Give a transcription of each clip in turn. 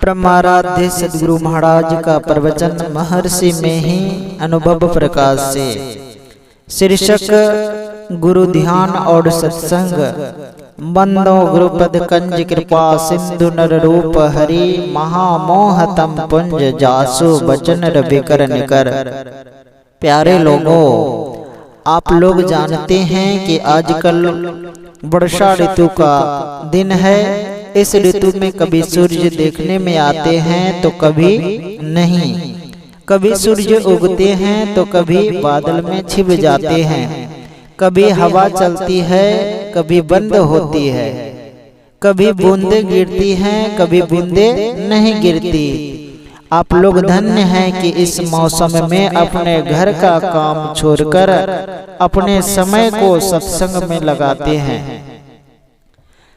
परमाराध्य सद्गुरु महाराज का प्रवचन महर्षि में ही अनुभव प्रकाश से। शीर्षक गुरु ध्यान और सत्संग। बंदो गुरुपद कंज कृपा सिंधु नर रूप हरि महामोह तम पुंज जासु बचन रविकर निकर। प्यारे लोगों, आप लोग जानते हैं कि आजकल वर्षा ऋतु का दिन है। इस ऋतु में कभी सूर्य देखने में आते हैं तो कभी नहीं। कभी सूर्य उगते हैं तो कभी बादल में छिप जाते हैं। कभी हवा चलती है, कभी बंद होती है। कभी बूंदे गिरती हैं, कभी बूंदे नहीं गिरती। आप लोग धन्य हैं कि इस मौसम में अपने घर का काम छोड़कर अपने समय को सत्संग में लगाते हैं।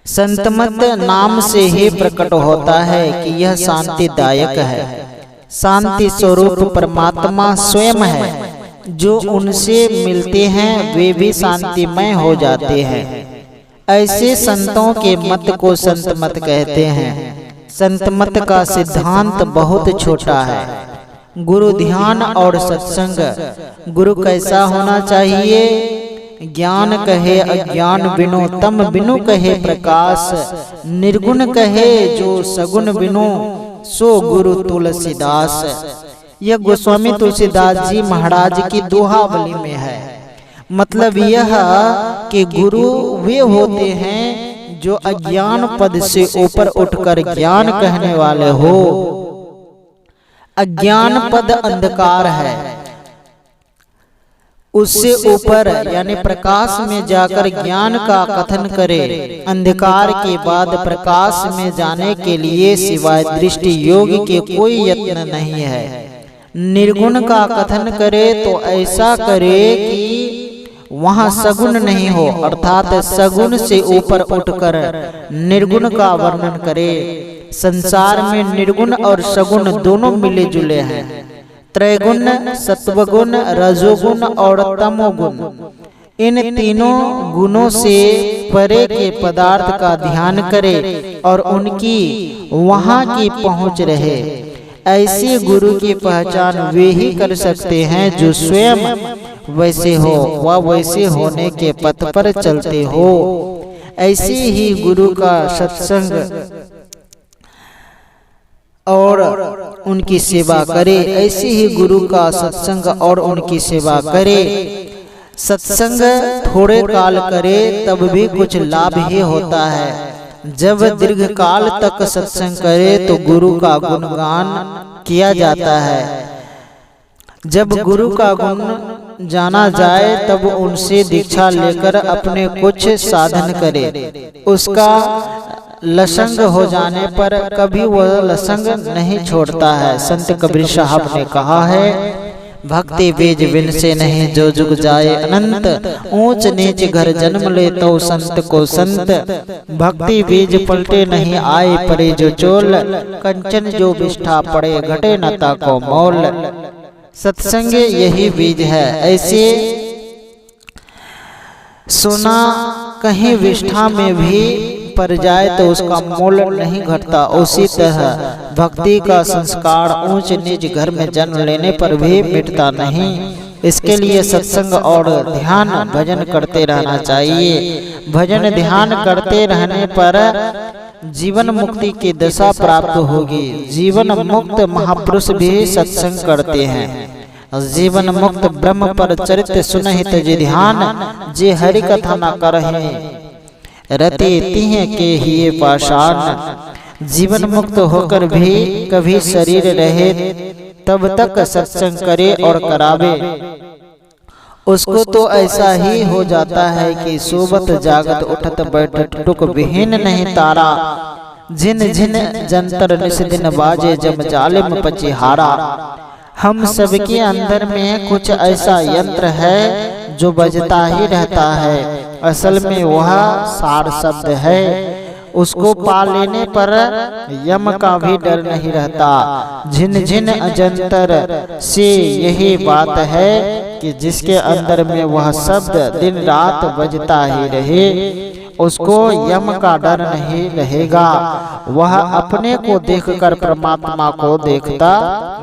संतमत नाम से ही प्रकट होता है कि यह शांतिदायक है। शांति स्वरूप परमात्मा स्वयं है। जो उनसे मिलते हैं वे भी शांतिमय हो जाते हैं। ऐसे संतों के मत को संतमत कहते हैं। संतमत का सिद्धांत बहुत छोटा है। गुरु ध्यान और सत्संग। गुरु कैसा होना चाहिए? ज्ञान कहे अज्ञान बिनु तम बिनु कहे प्रकाश। निर्गुण कहे जो सगुण बिनु सो गुरु तुलसीदास। यह गोस्वामी तुलसीदास जी महाराज की दोहावली में है। मतलब यह कि गुरु वे होते हैं जो अज्ञान पद से ऊपर उठकर ज्ञान कहने वाले हो। अज्ञान पद अंधकार है, उससे ऊपर यानी प्रकाश में जाकर ज्ञान का कथन करे। अंधकार के बाद प्रकाश में जाने के लिए सिवाय दृष्टि योग के कोई यत्न नहीं है। निर्गुण का कथन करे तो ऐसा करे कि वहाँ सगुण नहीं हो, अर्थात सगुण से ऊपर उठकर निर्गुण का वर्णन करे। संसार में निर्गुण और सगुण दोनों मिले जुले हैं। त्रैगुण, सत्वगुण, रजोगुण और तमोगुण, इन तीनों गुणों से परे के पदार्थ का ध्यान करे और उनकी वहाँ की पहुँच रहे। ऐसे गुरु की पहचान वे ही कर सकते हैं जो स्वयं वैसे हो व वैसे होने के पथ पर चलते हो। ऐसे ही गुरु का सत्संग और उनकी सेवा करे। ऐसे ही गुरु का सत्संग और उनकी सेवा करे। सत्संग थोड़े काल करे तब भी कुछ लाभ ही होता है। जब दीर्घ काल तक सत्संग करे तो गुरु का गुणगान किया जाता है। जब गुरु का गुण जाना जाए तब उनसे दीक्षा लेकर अपने कुछ साधन करे। उसका लसंग हो जाने पर कभी वह लसंग नहीं छोड़ता है। संत कबीर साहब ने कहा है, भक्ति बीज बिन से नहीं जो जुग जाए अनंत। ऊंच नीच घर जन्म ले तो संत को संत। भक्ति बीज पलटे नहीं आए परे जो चोल। कंचन जो विष्ठा पड़े घटे नता को मोल। सत्संग यही बीज है। ऐसे सोना कहीं विष्ठा में भी पर जाए तो उसका मोल नहीं घटता। उसी तरह भक्ति का संस्कार ऊंच नीच घर में जन्म लेने पर भी मिटता नहीं। इसके लिए सत्संग और ध्यान भजन करते रहना चाहिए। भजन ध्यान करते रहने पर जीवन मुक्ति की दशा प्राप्त होगी। जीवन मुक्त महापुरुष भी सत्संग करते हैं। जीवन मुक्त ब्रह्म पर चरित्र सुनहित जे ध्यान। जे हरि कथा न करहि रति तिह के हिये पाषाण। जीवन मुक्त होकर भी कभी शरीर रहे तब तक सत्संग करे और करावे। उसको तो ऐसा ही हो जाता है कि सोबत जागत उठत बैठत टुक विहीन नहीं तारा। झिन झिन जंतर निस दिन बाजे जम जालिम पचिहारा। हम सबके अंदर में कुछ ऐसा यंत्र है जो बजता ही रहता है। असल में वह सार शब्द है। उसको पा लेने पर यम का भी डर नहीं रहता। झिन झिन अजंतर से यही बात है कि जिसके अंदर में वह शब्द दिन रात बजता ही रहे उसको यम का डर नहीं रहेगा, वह अपने को देखकर परमात्मा को देखता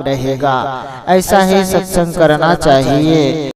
रहेगा। ऐसा ही सत्संग करना चाहिए।